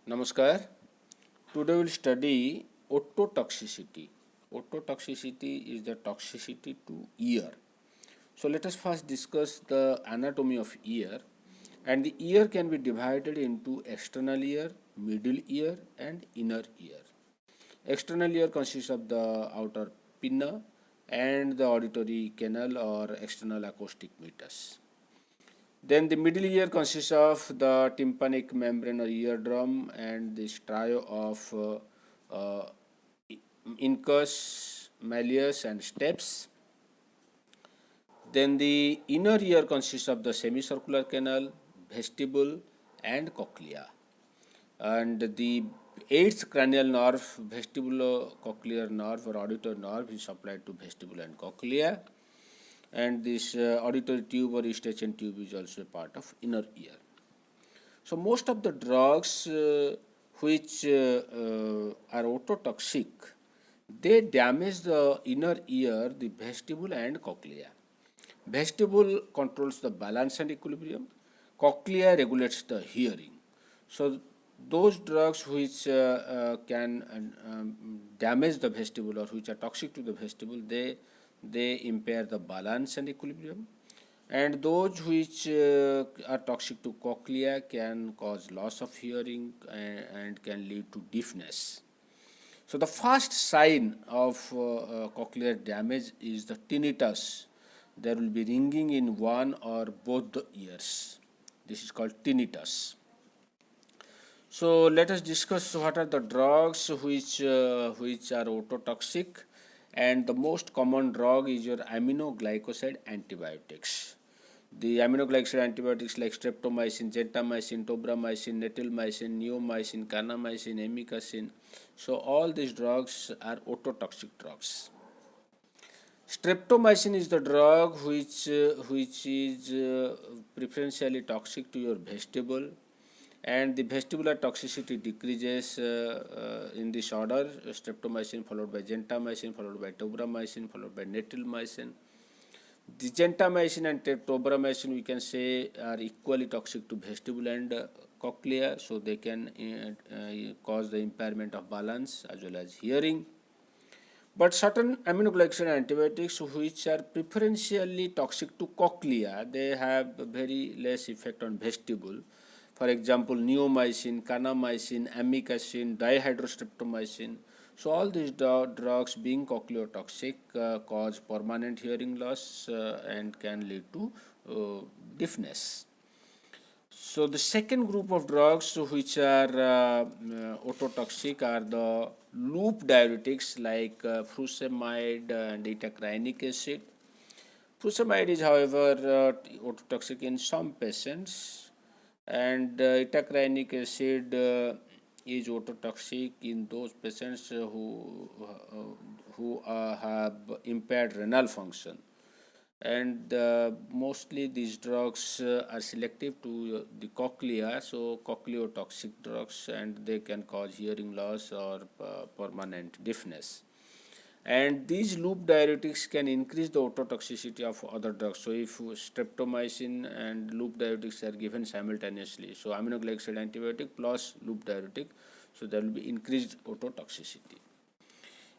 Namaskar. Today we'll study ototoxicity. Ototoxicity is the toxicity to ear. So let us first discuss the anatomy of ear. And the ear can be divided into external ear, middle ear, and inner ear. External ear consists of the outer pinna and the auditory canal or external acoustic meatus. Then the middle ear consists of the tympanic membrane or eardrum and the striae of incus, malleus, and stapes. Then the inner ear consists of the semicircular canal, vestibule, and cochlea. And the eighth cranial nerve, vestibulocochlear nerve or auditory nerve, is supplied to vestibule and cochlea. And this auditory tube or eustachian tube is also a part of inner ear. So most of the drugs which are ototoxic, they damage the inner ear, the vestibule and cochlea. Vestibule controls the balance and equilibrium. Cochlea regulates the hearing. So those drugs which can damage the vestibule or which are toxic to the vestibule, they impair the balance and equilibrium. And those which are toxic to cochlea can cause loss of hearing and can lead to deafness. So the first sign of cochlear damage is the tinnitus. There will be ringing in one or both the ears. This is called tinnitus. So let us discuss what are the drugs which are ototoxic, and the most common drug is your aminoglycoside antibiotics. The aminoglycoside antibiotics like streptomycin, gentamicin, tobramycin, netilmycin, neomycin, kanamycin, amikacin. So all these drugs are ototoxic drugs. Streptomycin is the drug which is preferentially toxic to your vestibule, and the vestibular toxicity decreases in this order: streptomycin followed by gentamicin, followed by tobramycin, followed by netilmycin. The gentamicin and tobramycin, we can say, are equally toxic to vestibule and cochlea, so they can cause the impairment of balance as well as hearing. But certain aminoglycoside antibiotics which are preferentially toxic to cochlea, they have very less effect on vestibule. For example, neomycin, kanamycin, amikacin, dihydrostreptomycin. So all these drugs, being cochleotoxic, cause permanent hearing loss and can lead to deafness. So the second group of drugs which are ototoxic are the loop diuretics like furosemide and itacrinic acid. Furosemide is, however, ototoxic in some patients, and itacrinic acid is ototoxic in those patients who have impaired renal function. And mostly these drugs are selective to the cochlea, so cochleotoxic drugs, and they can cause hearing loss or permanent deafness. And these loop diuretics can increase the ototoxicity of other drugs. So if streptomycin and loop diuretics are given simultaneously, so aminoglycoside antibiotic plus loop diuretic, so there will be increased ototoxicity.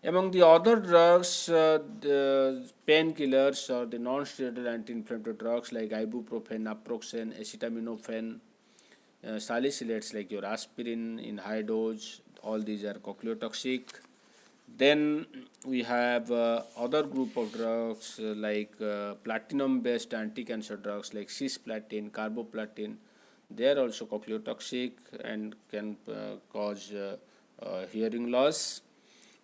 Among the other drugs, the painkillers or the non-steroidal anti-inflammatory drugs like ibuprofen, naproxen, acetaminophen, salicylates like your aspirin in high dose, all these are cochleotoxic. Then we have other group of drugs like platinum-based anti-cancer drugs like cisplatin, carboplatin. They are also cochleotoxic and can cause hearing loss.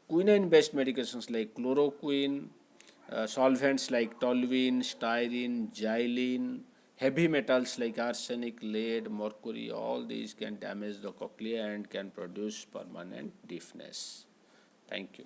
Quinine-based medications like chloroquine, solvents like toluene, styrene, xylene, heavy metals like arsenic, lead, mercury, all these can damage the cochlea and can produce permanent deafness. Thank you.